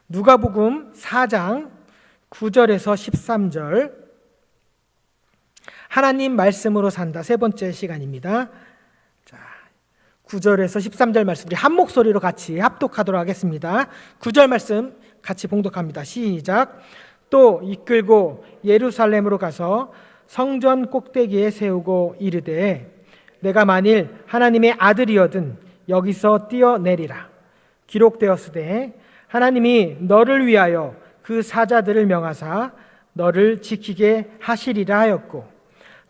누가복음 4장 9절에서 13절, 하나님 말씀으로 산다 세 번째 시간입니다. 자, 9절에서 13절 말씀 우리 한 목소리로 같이 합독하도록 하겠습니다. 9절 말씀 같이 봉독합니다. 시작. 또 이끌고 예루살렘으로 가서 성전 꼭대기에 세우고 이르되 내가 만일 하나님의 아들이거든 여기서 뛰어내리라. 기록되었으되 하나님이 너를 위하여 그 사자들을 명하사 너를 지키게 하시리라 하였고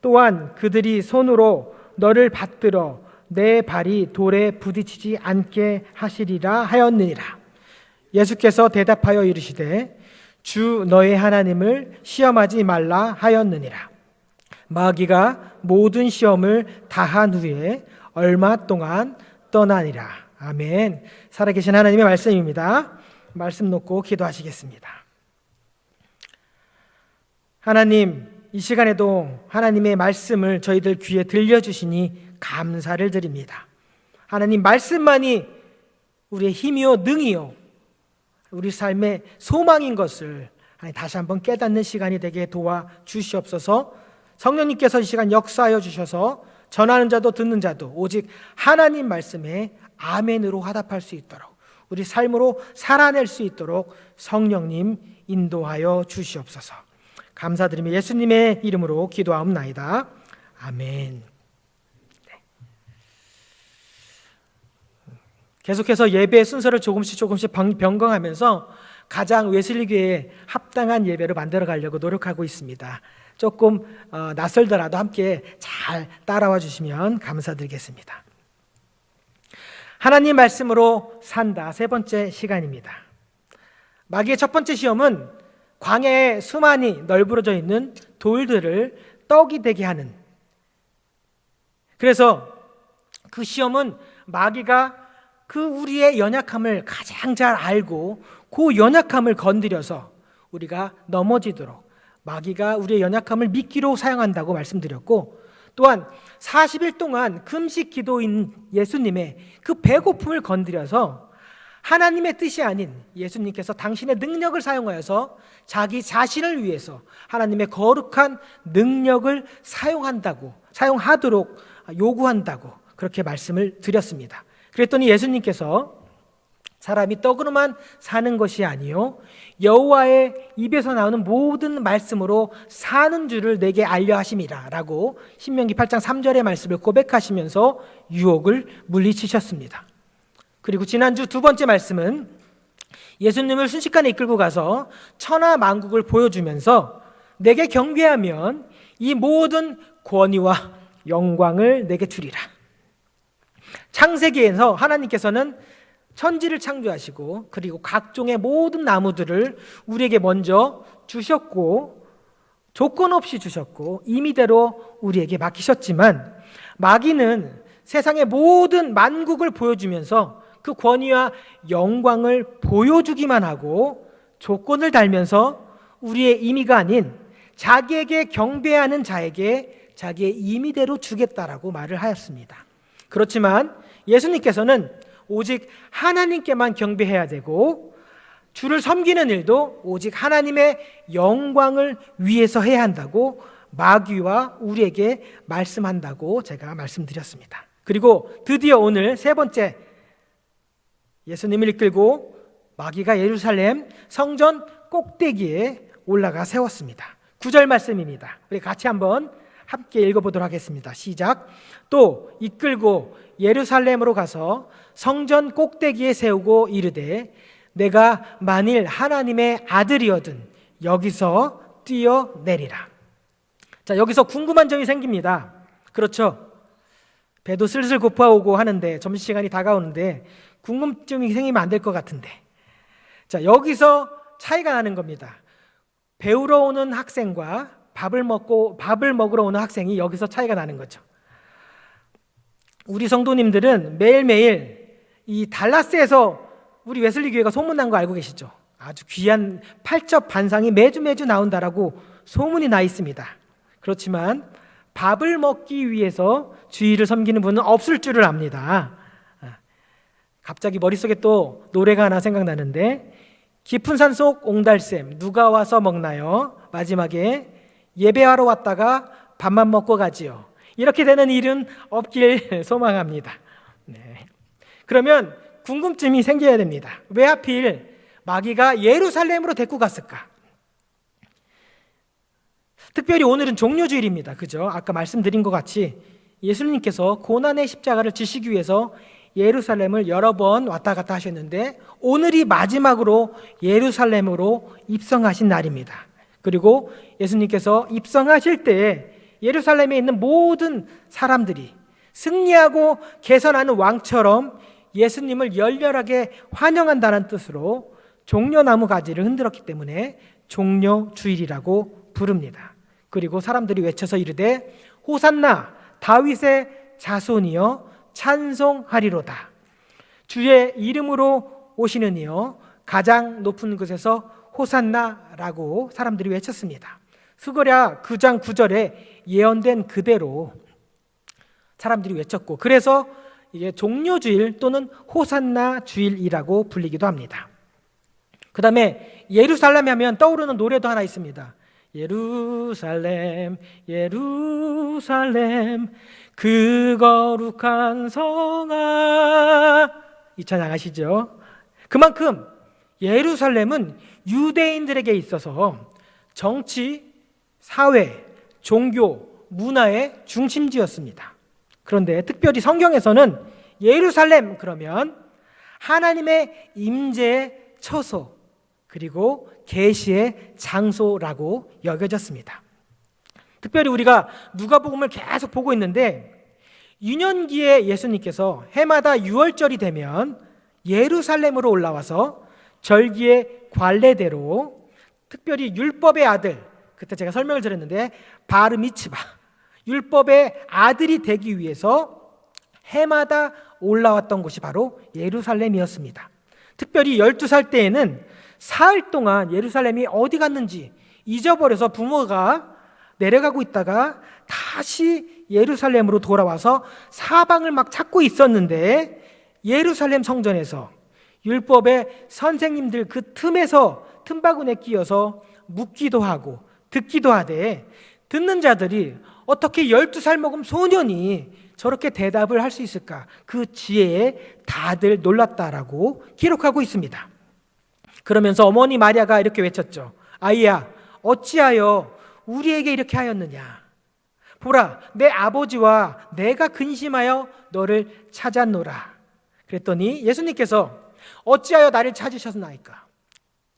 또한 그들이 손으로 너를 받들어 내 발이 돌에 부딪히지 않게 하시리라 하였느니라. 예수께서 대답하여 이르시되 주 너의 하나님을 시험하지 말라 하였느니라. 마귀가 모든 시험을 다한 후에 얼마 동안 떠나니라. 아멘. 살아계신 하나님의 말씀입니다. 말씀 놓고 기도하시겠습니다. 하나님, 이 시간에도 하나님의 말씀을 저희들 귀에 들려주시니 감사를 드립니다. 하나님 말씀만이 우리의 힘이요 능이요 우리 삶의 소망인 것을 다시 한번 깨닫는 시간이 되게 도와주시옵소서. 성령님께서 이 시간 역사하여 주셔서 전하는 자도 듣는 자도 오직 하나님 말씀에 아멘으로 화답할 수 있도록 우리 삶으로 살아낼 수 있도록 성령님 인도하여 주시옵소서. 감사드리며 예수님의 이름으로 기도하옵나이다. 아멘. 계속해서 예배의 순서를 조금씩 변경하면서 가장 웨슬리교회에 합당한 예배를 만들어 가려고 노력하고 있습니다. 조금 낯설더라도 함께 잘 따라와 주시면 감사드리겠습니다. 하나님 말씀으로 산다 세 번째 시간입니다. 마귀의 첫 번째 시험은 광야에 수많이 널브러져 있는 돌들을 떡이 되게 하는, 그래서 그 시험은 마귀가 그 우리의 연약함을 가장 잘 알고 그 연약함을 건드려서 우리가 넘어지도록 마귀가 우리의 연약함을 미끼로 사용한다고 말씀드렸고, 또한 40일 동안 금식 기도인 예수님의 그 배고픔을 건드려서 하나님의 뜻이 아닌 예수님께서 당신의 능력을 사용하여서 자기 자신을 위해서 하나님의 거룩한 능력을 사용하도록 요구한다고 그렇게 말씀을 드렸습니다. 그랬더니 예수님께서 사람이 떡으로만 사는 것이 아니요 여호와의 입에서 나오는 모든 말씀으로 사는 줄을 내게 알려 하심이라 라고 신명기 8장 3절의 말씀을 고백하시면서 유혹을 물리치셨습니다. 그리고 지난주 두 번째 말씀은 예수님을 순식간에 이끌고 가서 천하 만국을 보여주면서 내게 경배하면 이 모든 권위와 영광을 내게 주리라. 창세기에서 하나님께서는 천지를 창조하시고 그리고 각종의 모든 나무들을 우리에게 먼저 주셨고 조건 없이 주셨고 임의대로 우리에게 맡기셨지만 마귀는 세상의 모든 만국을 보여주면서 그 권위와 영광을 보여주기만 하고 조건을 달면서 우리의 임의가 아닌 자기에게 경배하는 자에게 자기의 임의대로 주겠다라고 말을 하였습니다. 그렇지만 예수님께서는 오직 하나님께만 경배해야 되고 주를 섬기는 일도 오직 하나님의 영광을 위해서 해야 한다고 마귀와 우리에게 말씀한다고 제가 말씀드렸습니다. 그리고 드디어 오늘 세 번째, 예수님을 이끌고 마귀가 예루살렘 성전 꼭대기에 올라가 세웠습니다. 9절 말씀입니다. 우리 같이 한번 함께 읽어보도록 하겠습니다. 시작. 또 이끌고 예루살렘으로 가서 성전 꼭대기에 세우고 이르되 내가 만일 하나님의 아들이거든 여기서 뛰어내리라. 자, 여기서 궁금한 점이 생깁니다. 그렇죠? 배도 슬슬 고파오고 하는데 점심시간이 다가오는데 궁금증이 생기면 안 될 것 같은데, 자, 여기서 차이가 나는 겁니다. 배우러 오는 학생과 밥을 먹으러 오는 학생이 여기서 차이가 나는 거죠. 우리 성도님들은 매일매일 이 달라스에서 우리 웨슬리 교회가 소문난 거 알고 계시죠? 아주 귀한 팔첩 반상이 매주 나온다라고 소문이 나 있습니다. 그렇지만 밥을 먹기 위해서 주일을 섬기는 분은 없을 줄을 압니다. 갑자기 머릿속에 또 노래가 하나 생각나는데 깊은 산속 옹달샘 누가 와서 먹나요? 마지막에 예배하러 왔다가 밥만 먹고 가지요. 이렇게 되는 일은 없길 소망합니다. 네. 그러면 궁금증이 생겨야 됩니다. 왜 하필 마귀가 예루살렘으로 데리고 갔을까? 특별히 오늘은 종료주일입니다. 그죠? 아까 말씀드린 것 같이 예수님께서 고난의 십자가를 지시기 위해서 예루살렘을 여러 번 왔다 갔다 하셨는데 오늘이 마지막으로 예루살렘으로 입성하신 날입니다. 그리고 예수님께서 입성하실 때 예루살렘에 있는 모든 사람들이 승리하고 개선하는 왕처럼 예수님을 열렬하게 환영한다는 뜻으로 종려나무 가지를 흔들었기 때문에 종려주일이라고 부릅니다. 그리고 사람들이 외쳐서 이르되 호산나 다윗의 자손이여 찬송하리로다. 주의 이름으로 오시는 이여 가장 높은 곳에서 호산나라고 사람들이 외쳤습니다. 스가랴 9장 9절에 예언된 그대로 사람들이 외쳤고 그래서 이게 종려주일 또는 호산나 주일이라고 불리기도 합니다. 그 다음에 예루살렘 하면 떠오르는 노래도 하나 있습니다. 예루살렘 예루살렘 그 거룩한 성아, 이 찬양 아시죠? 그만큼 예루살렘은 유대인들에게 있어서 정치, 사회, 종교, 문화의 중심지였습니다. 그런데 특별히 성경에서는 예루살렘 그러면 하나님의 임재의 처소 그리고 계시의 장소라고 여겨졌습니다. 특별히 우리가 누가복음을 계속 보고 있는데 유년기에 예수님께서 해마다 유월절이 되면 예루살렘으로 올라와서 절기의 관례대로 특별히 율법의 아들, 그때 제가 설명을 드렸는데 바르 미츠바, 율법의 아들이 되기 위해서 해마다 올라왔던 곳이 바로 예루살렘이었습니다. 특별히 12살 때에는 사흘 동안 예루살렘이 어디 갔는지 잊어버려서 부모가 내려가고 있다가 다시 예루살렘으로 돌아와서 사방을 막 찾고 있었는데 예루살렘 성전에서 율법의 선생님들 그 틈에서 틈바구니에 끼어서 묻기도 하고 듣기도 하되 듣는 자들이 어떻게 12살 먹은 소년이 저렇게 대답을 할 수 있을까? 그 지혜에 다들 놀랐다라고 기록하고 있습니다. 그러면서 어머니 마리아가 이렇게 외쳤죠. 아이야, 어찌하여 우리에게 이렇게 하였느냐? 보라, 내 아버지와 내가 근심하여 너를 찾았노라. 그랬더니 예수님께서 어찌하여 나를 찾으셨나이까?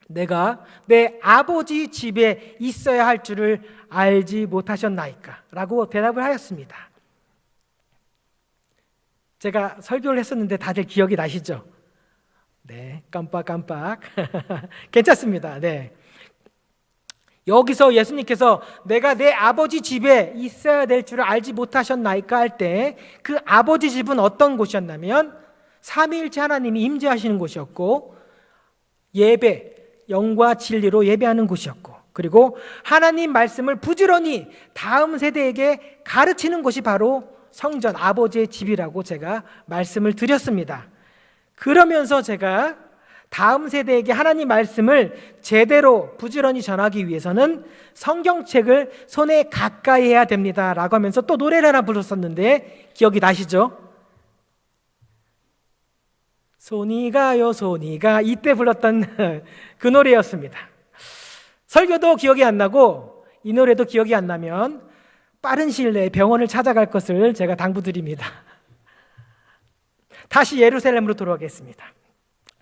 내가 내 아버지 집에 있어야 할 줄을 알지 못하셨나이까? 라고 대답을 하였습니다. 제가 설교를 했었는데 다들 기억이 나시죠? 네, 깜빡. 괜찮습니다. 네. 여기서 예수님께서 내가 내 아버지 집에 있어야 될 줄을 알지 못하셨나이까 할 때 그 아버지 집은 어떤 곳이었냐면 삼위일체 하나님이 임재하시는 곳이었고 예배, 영과 진리로 예배하는 곳이었고 그리고 하나님 말씀을 부지런히 다음 세대에게 가르치는 곳이 바로 성전 아버지의 집이라고 제가 말씀을 드렸습니다. 그러면서 제가 다음 세대에게 하나님 말씀을 제대로 부지런히 전하기 위해서는 성경책을 손에 가까이 해야 됩니다 라고 하면서 또 노래를 하나 불렀었는데 기억이 나시죠? 손이 가요 손이 가, 이때 불렀던 그 노래였습니다. 설교도 기억이 안 나고 이 노래도 기억이 안 나면 빠른 시일 내에 병원을 찾아갈 것을 제가 당부드립니다. 다시 예루살렘으로 돌아가겠습니다.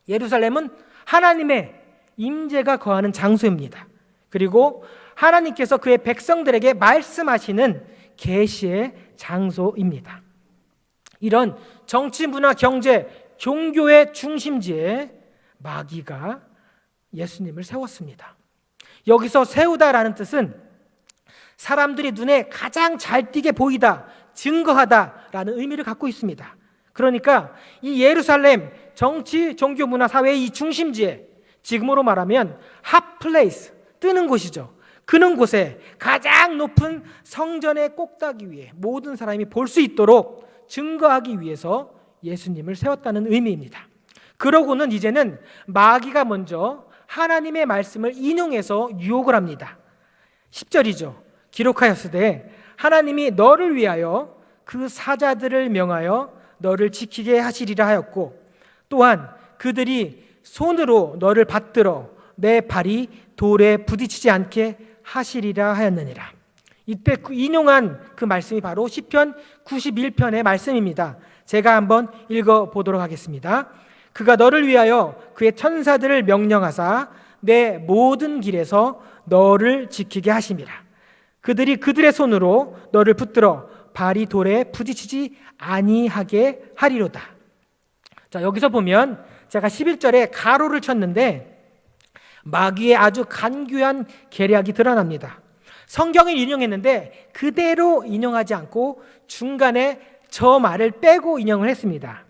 예루살렘은 하나님의 임재가 거하는 장소입니다. 그리고 하나님께서 그의 백성들에게 말씀하시는 계시의 장소입니다. 이런 정치, 문화, 경제, 종교의 중심지에 마귀가 예수님을 세웠습니다. 여기서 세우다라는 뜻은 사람들이 눈에 가장 잘 띄게 보이다, 증거하다라는 의미를 갖고 있습니다. 그러니까 이 예루살렘 정치, 종교, 문화, 사회의 이 중심지에 지금으로 말하면 핫플레이스, 뜨는 곳이죠. 그는 곳에 가장 높은 성전의 꼭다기 위에 모든 사람이 볼 수 있도록 증거하기 위해서 예수님을 세웠다는 의미입니다. 그러고는 이제는 마귀가 먼저 하나님의 말씀을 인용해서 유혹을 합니다. 10절이죠. 기록하였으되 하나님이 너를 위하여 그 사자들을 명하여 너를 지키게 하시리라 하였고, 또한 그들이 손으로 너를 받들어 내 발이 돌에 부딪히지 않게 하시리라 하였느니라. 이때 인용한 그 말씀이 바로 시편 91편의 말씀입니다. 제가 한번 읽어보도록 하겠습니다. 그가 너를 위하여 그의 천사들을 명령하사 내 모든 길에서 너를 지키게 하심이라. 그들이 그들의 손으로 너를 붙들어 발이 돌에 부딪히지 아니하게 하리로다. 자, 여기서 보면 제가 11절에 가로를 쳤는데 마귀의 아주 간교한 계략이 드러납니다. 성경을 인용했는데 그대로 인용하지 않고 중간에 저 말을 빼고 인용을 했습니다.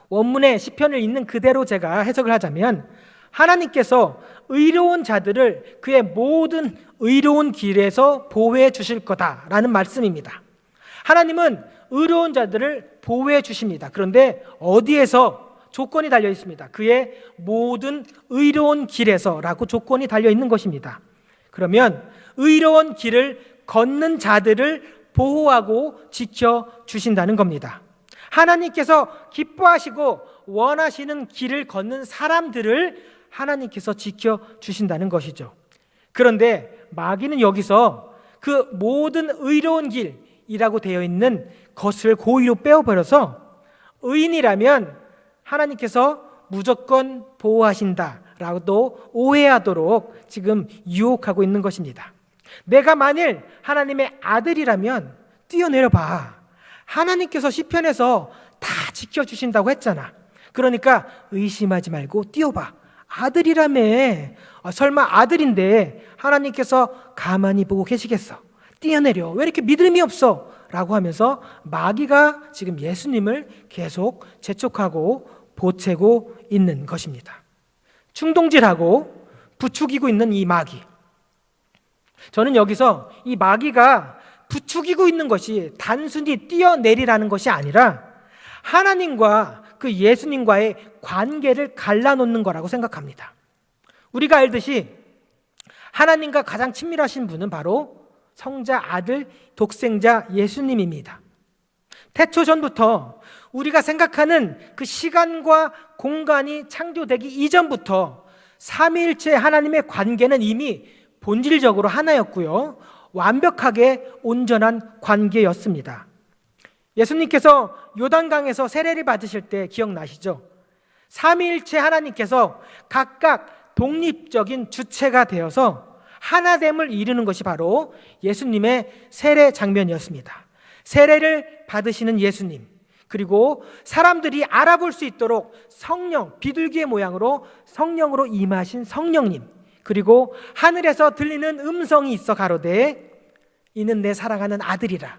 원문의 시편을 있는 그대로 제가 해석을 하자면, 하나님께서 의로운 자들을 그의 모든 의로운 길에서 보호해 주실 거다라는 말씀입니다. 하나님은 의로운 자들을 보호해 주십니다. 그런데 어디에서? 조건이 달려 있습니다. 그의 모든 의로운 길에서라고 조건이 달려 있는 것입니다. 그러면 의로운 길을 걷는 자들을 보호하고 지켜주신다는 겁니다. 하나님께서 기뻐하시고 원하시는 길을 걷는 사람들을 하나님께서 지켜주신다는 것이죠. 그런데 마귀는 여기서 그 모든 의로운 길이라고 되어 있는 것을 고의로 빼어버려서 의인이라면 하나님께서 무조건 보호하신다라고도 오해하도록 지금 유혹하고 있는 것입니다. 내가 만일 하나님의 아들이라면 뛰어내려 봐. 하나님께서 시편에서 다 지켜주신다고 했잖아. 그러니까 의심하지 말고 뛰어봐. 아들이라며. 설마 아들인데 하나님께서 가만히 보고 계시겠어? 뛰어내려. 왜 이렇게 믿음이 없어? 라고 하면서 마귀가 지금 예수님을 계속 재촉하고 보채고 있는 것입니다. 충동질하고 부추기고 있는 이 마귀. 저는 여기서 이 마귀가 부추기고 있는 것이 단순히 뛰어내리라는 것이 아니라 하나님과 그 예수님과의 관계를 갈라놓는 거라고 생각합니다. 우리가 알듯이 하나님과 가장 친밀하신 분은 바로 성자 아들 독생자 예수님입니다. 태초 전부터 우리가 생각하는 그 시간과 공간이 창조되기 이전부터 삼위일체 하나님의 관계는 이미 본질적으로 하나였고요, 완벽하게 온전한 관계였습니다. 예수님께서 요단강에서 세례를 받으실 때 기억나시죠? 삼위일체 하나님께서 각각 독립적인 주체가 되어서 하나됨을 이루는 것이 바로 예수님의 세례 장면이었습니다. 세례를 받으시는 예수님, 그리고 사람들이 알아볼 수 있도록 성령, 비둘기의 모양으로 성령으로 임하신 성령님, 그리고 하늘에서 들리는 음성이 있어 가로되 이는 내 사랑하는 아들이라.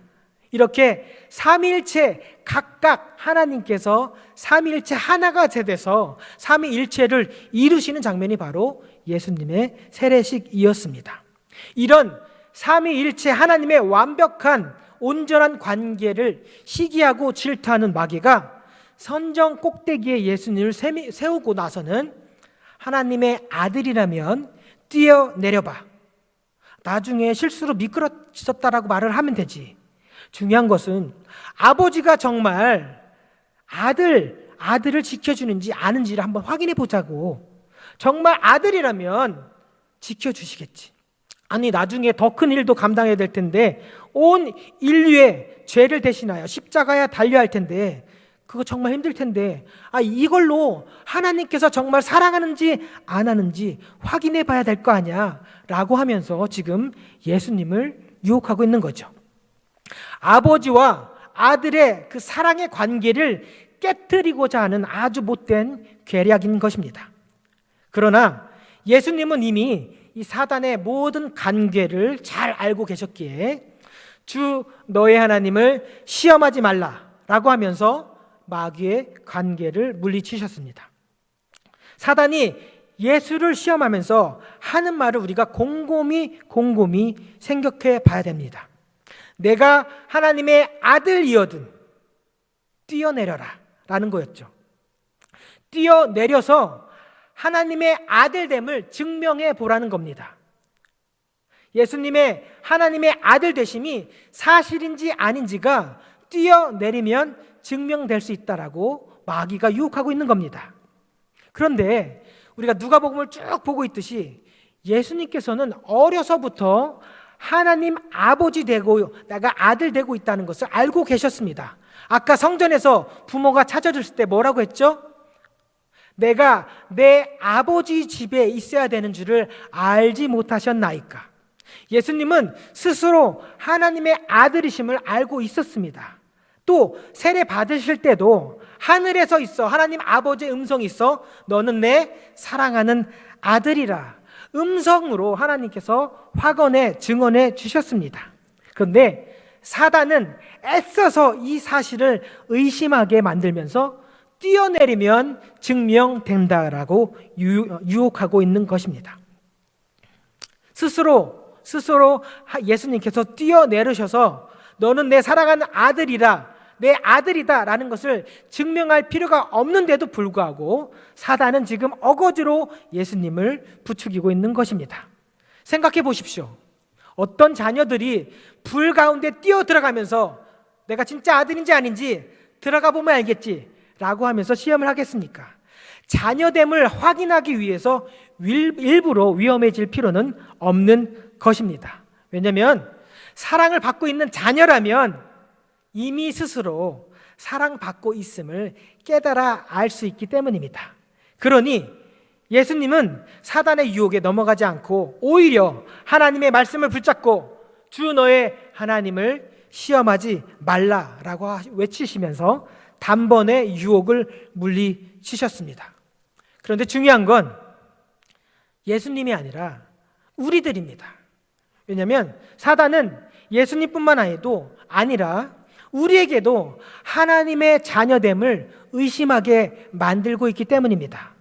이렇게 삼위일체 각각 하나님께서 삼위일체 하나가 돼서 삼위일체를 이루시는 장면이 바로 예수님의 세례식이었습니다. 이런 삼위일체 하나님의 완벽한 온전한 관계를 시기하고 질투하는 마귀가 선정 꼭대기에 예수님을 세우고 나서는 하나님의 아들이라면 뛰어내려봐. 나중에 실수로 미끄러졌다라고 말을 하면 되지. 중요한 것은 아버지가 정말 아들을 지켜주는지 아는지를 한번 확인해 보자고. 정말 아들이라면 지켜주시겠지. 아니, 나중에 더 큰 일도 감당해야 될 텐데 온 인류의 죄를 대신하여 십자가에 달려야 할 텐데 그거 정말 힘들 텐데 이걸로 하나님께서 정말 사랑하는지 안 하는지 확인해 봐야 될 거 아니야 라고 하면서 지금 예수님을 유혹하고 있는 거죠. 아버지와 아들의 그 사랑의 관계를 깨트리고자 하는 아주 못된 계략인 것입니다. 그러나 예수님은 이미 이 사단의 모든 관계를 잘 알고 계셨기에 주 너의 하나님을 시험하지 말라라고 하면서 마귀의 관계를 물리치셨습니다. 사단이 예수를 시험하면서 하는 말을 우리가 곰곰이 생각해 봐야 됩니다. 내가 하나님의 아들이어든 뛰어내려라 라는 거였죠. 뛰어내려서 하나님의 아들됨을 증명해 보라는 겁니다. 예수님의 하나님의 아들 되심이 사실인지 아닌지가 뛰어내리면 증명될 수 있다라고 마귀가 유혹하고 있는 겁니다. 그런데 우리가 누가복음을 쭉 보고 있듯이 예수님께서는 어려서부터 하나님 아버지 되고 내가 아들 되고 있다는 것을 알고 계셨습니다. 아까 성전에서 부모가 찾아줬을 때 뭐라고 했죠? 내가 내 아버지 집에 있어야 되는 줄을 알지 못하셨나이까. 예수님은 스스로 하나님의 아들이심을 알고 있었습니다. 또 세례 받으실 때도 하늘에서 있어 하나님 아버지의 음성이 있어 너는 내 사랑하는 아들이라 음성으로 하나님께서 확언해 증언해 주셨습니다. 그런데 사단은 애써서 이 사실을 의심하게 만들면서 뛰어내리면 증명된다라고 유혹하고 있는 것입니다. 스스로 예수님께서 뛰어내리셔서 너는 내 사랑하는 아들이라 내 아들이다 라는 것을 증명할 필요가 없는데도 불구하고 사단은 지금 어거지로 예수님을 부추기고 있는 것입니다. 생각해 보십시오. 어떤 자녀들이 불 가운데 뛰어 들어가면서 내가 진짜 아들인지 아닌지 들어가 보면 알겠지 라고 하면서 시험을 하겠습니까? 자녀됨을 확인하기 위해서 일부러 위험해질 필요는 없는 것입니다. 왜냐하면 사랑을 받고 있는 자녀라면 이미 스스로 사랑받고 있음을 깨달아 알 수 있기 때문입니다. 그러니 예수님은 사단의 유혹에 넘어가지 않고 오히려 하나님의 말씀을 붙잡고 주 너의 하나님을 시험하지 말라라고 외치시면서 단번에 유혹을 물리치셨습니다. 그런데 중요한 건 예수님이 아니라 우리들입니다. 왜냐하면 사단은 예수님뿐만 아니라 우리에게도 하나님의 자녀됨을 의심하게 만들고 있기 때문입니다.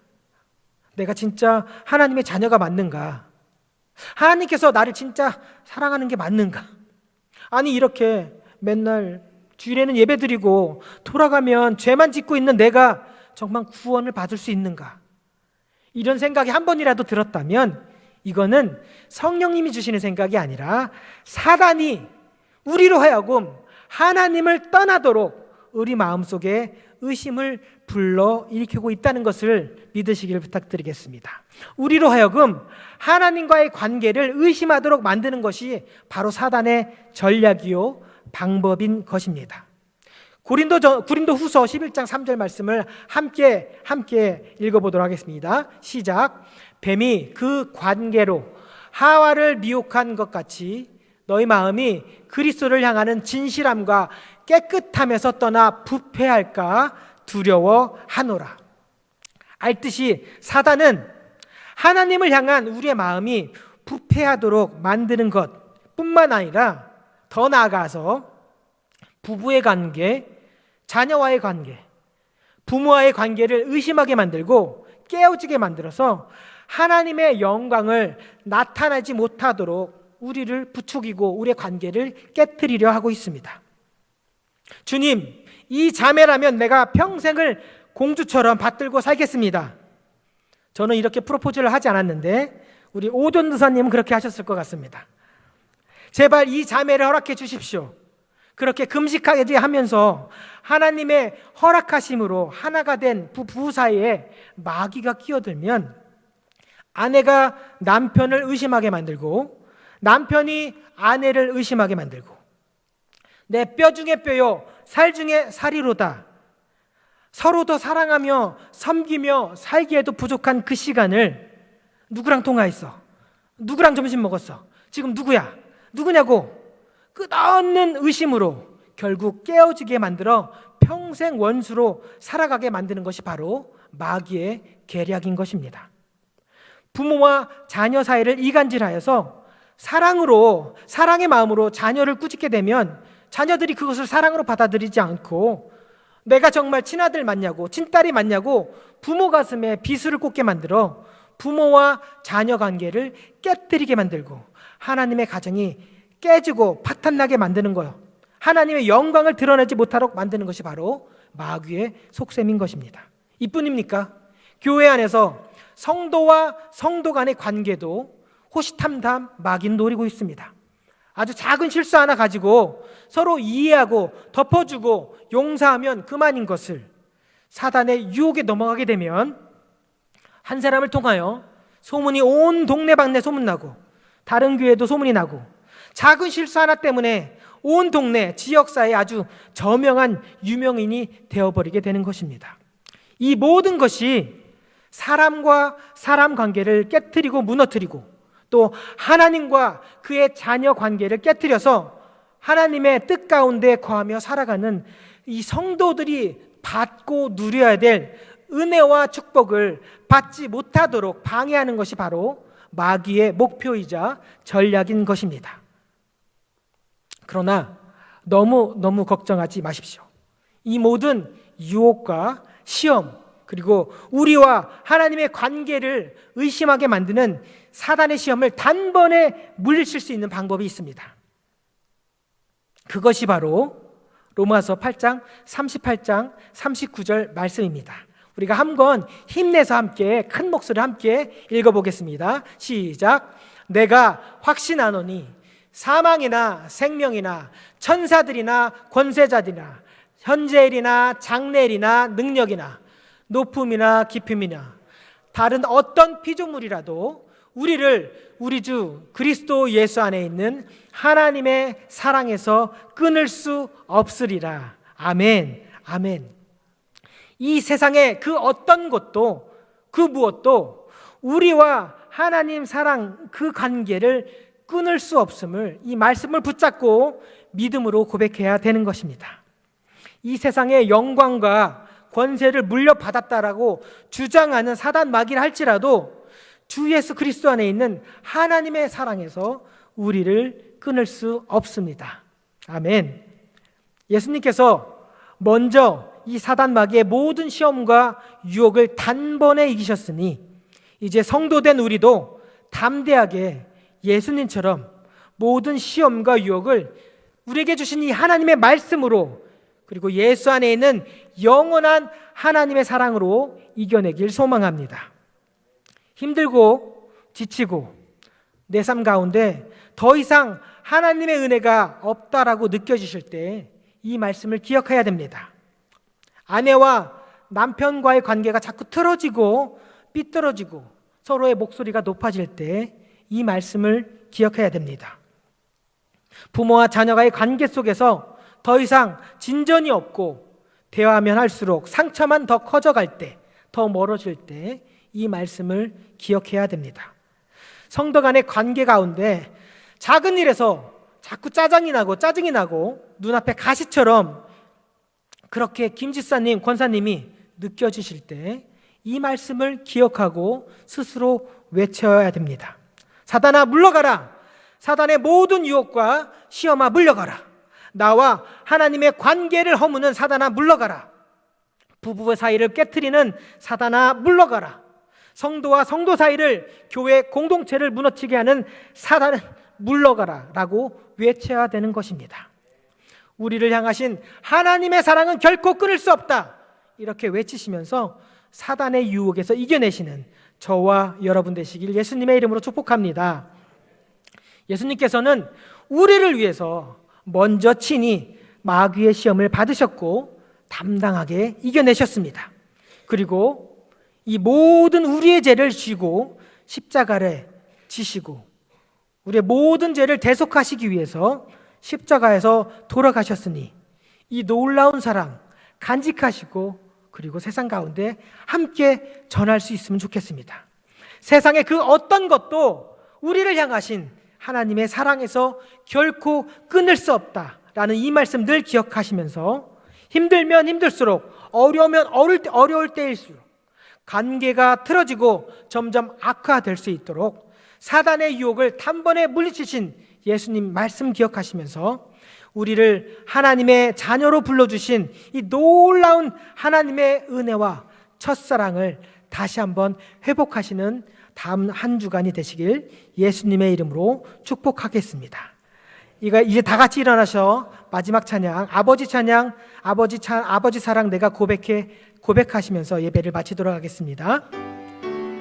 내가 진짜 하나님의 자녀가 맞는가? 하나님께서 나를 진짜 사랑하는 게 맞는가? 아니 이렇게 맨날 주일에는 예배드리고 돌아가면 죄만 짓고 있는 내가 정말 구원을 받을 수 있는가? 이런 생각이 한 번이라도 들었다면 이거는 성령님이 주시는 생각이 아니라 사단이 우리로 하여금 하나님을 떠나도록 우리 마음속에 의심을 불러일으키고 있다는 것을 믿으시길 부탁드리겠습니다. 우리로 하여금 하나님과의 관계를 의심하도록 만드는 것이 바로 사단의 전략이요 방법인 것입니다. 고린도후서 11장 3절 말씀을 함께 읽어보도록 하겠습니다. 시작. 뱀이 그 관계로 하와를 미혹한 것 같이 너희 마음이 그리스도를 향하는 진실함과 깨끗함에서 떠나 부패할까 두려워하노라. 알듯이 사단은 하나님을 향한 우리의 마음이 부패하도록 만드는 것뿐만 아니라 더 나아가서 부부의 관계, 자녀와의 관계, 부모와의 관계를 의심하게 만들고 깨어지게 만들어서 하나님의 영광을 나타내지 못하도록 우리를 부추기고 우리의 관계를 깨트리려 하고 있습니다. 주님, 이 자매라면 내가 평생을 공주처럼 받들고 살겠습니다. 저는 이렇게 프로포즈를 하지 않았는데 우리 오전도사님은 그렇게 하셨을 것 같습니다. 제발 이 자매를 허락해 주십시오. 그렇게 금식하게 하면서 하나님의 허락하심으로 하나가 된 부부 사이에 마귀가 끼어들면 아내가 남편을 의심하게 만들고 남편이 아내를 의심하게 만들고 내 뼈 중에 뼈요 살 중에 살이로다. 서로 더 사랑하며 섬기며 살기에도 부족한 그 시간을 누구랑 통화했어? 누구랑 점심 먹었어? 지금 누구냐고 끝없는 의심으로 결국 깨어지게 만들어 평생 원수로 살아가게 만드는 것이 바로 마귀의 계략인 것입니다. 부모와 자녀 사이를 이간질하여서 사랑의 마음으로 자녀를 꾸짖게 되면 자녀들이 그것을 사랑으로 받아들이지 않고 내가 정말 친아들 맞냐고 친딸이 맞냐고 부모 가슴에 비수를 꽂게 만들어 부모와 자녀 관계를 깨뜨리게 만들고 하나님의 가정이 깨지고 파탄나게 만드는 거예요. 하나님의 영광을 드러내지 못하도록 만드는 것이 바로 마귀의 속셈인 것입니다. 이뿐입니까? 교회 안에서 성도와 성도 간의 관계도 호시탐탐 마귀는 노리고 있습니다. 아주 작은 실수 하나 가지고 서로 이해하고 덮어주고 용서하면 그만인 것을 사단의 유혹에 넘어가게 되면 한 사람을 통하여 소문이 온 동네방네 소문나고 다른 교회도 소문이 나고 작은 실수 하나 때문에 온 동네 지역사회에 아주 저명한 유명인이 되어버리게 되는 것입니다. 이 모든 것이 사람과 사람 관계를 깨트리고 무너뜨리고 또 하나님과 그의 자녀 관계를 깨트려서 하나님의 뜻 가운데 거하며 살아가는 이 성도들이 받고 누려야 될 은혜와 축복을 받지 못하도록 방해하는 것이 바로 마귀의 목표이자 전략인 것입니다. 그러나 너무 걱정하지 마십시오. 이 모든 유혹과 시험 그리고 우리와 하나님의 관계를 의심하게 만드는 사단의 시험을 단번에 물리칠 수 있는 방법이 있습니다. 그것이 바로 로마서 8장 38장 39절 말씀입니다. 우리가 한번 힘내서 함께 큰 목소리로 함께 읽어보겠습니다. 시작. 내가 확신하노니 사망이나 생명이나 천사들이나 권세자들이나 현재일이나 장래일이나 능력이나 높음이나 깊음이나 다른 어떤 피조물이라도 우리를 우리 주 그리스도 예수 안에 있는 하나님의 사랑에서 끊을 수 없으리라. 아멘. 아멘. 이 세상의 그 어떤 것도 그 무엇도 우리와 하나님 사랑 그 관계를 끊을 수 없음을 이 말씀을 붙잡고 믿음으로 고백해야 되는 것입니다. 이 세상의 영광과 권세를 물려받았다라고 주장하는 사단 마귀를 할지라도 주 예수 그리스도 안에 있는 하나님의 사랑에서 우리를 끊을 수 없습니다. 아멘. 예수님께서 먼저 이 사단 마귀의 모든 시험과 유혹을 단번에 이기셨으니 이제 성도된 우리도 담대하게 예수님처럼 모든 시험과 유혹을 우리에게 주신 이 하나님의 말씀으로 그리고 예수 안에 있는 영원한 하나님의 사랑으로 이겨내길 소망합니다. 힘들고 지치고 내 삶 가운데 더 이상 하나님의 은혜가 없다라고 느껴지실 때 이 말씀을 기억해야 됩니다. 아내와 남편과의 관계가 자꾸 틀어지고 삐뚤어지고 서로의 목소리가 높아질 때 이 말씀을 기억해야 됩니다. 부모와 자녀와의 관계 속에서 더 이상 진전이 없고 대화하면 할수록 상처만 더 커져갈 때, 더 멀어질 때 이 말씀을 기억해야 됩니다. 성도 간의 관계 가운데 작은 일에서 자꾸 짜증이 나고 눈앞에 가시처럼 그렇게 김지사님, 권사님이 느껴지실 때 이 말씀을 기억하고 스스로 외쳐야 됩니다. 사단아 물러가라. 사단의 모든 유혹과 시험아 물러가라. 나와 하나님의 관계를 허무는 사단아 물러가라. 부부의 사이를 깨트리는 사단아 물러가라. 성도와 성도 사이를 교회 공동체를 무너뜨리게 하는 사단은 물러가라 라고 외쳐야 되는 것입니다. 우리를 향하신 하나님의 사랑은 결코 끊을 수 없다. 이렇게 외치시면서 사단의 유혹에서 이겨내시는 저와 여러분 되시길 예수님의 이름으로 축복합니다. 예수님께서는 우리를 위해서 먼저 친히 마귀의 시험을 받으셨고 담당하게 이겨내셨습니다. 그리고 이 모든 우리의 죄를 지고 십자가를 지시고 우리의 모든 죄를 대속하시기 위해서 십자가에서 돌아가셨으니 이 놀라운 사랑 간직하시고 그리고 세상 가운데 함께 전할 수 있으면 좋겠습니다. 세상의 그 어떤 것도 우리를 향하신 하나님의 사랑에서 결코 끊을 수 없다라는 이 말씀 늘 기억하시면서 힘들면 힘들수록 어려우면 어려울 때일수록 관계가 틀어지고 점점 악화될 수 있도록 사단의 유혹을 단번에 물리치신 예수님 말씀 기억하시면서 우리를 하나님의 자녀로 불러주신 이 놀라운 하나님의 은혜와 첫사랑을 다시 한번 회복하시는 다음 한 주간이 되시길 예수님의 이름으로 축복하겠습니다. 이제 다 같이 일어나셔 마지막 찬양 아버지 사랑 내가 고백하시면서 예배를 마치도록 하겠습니다.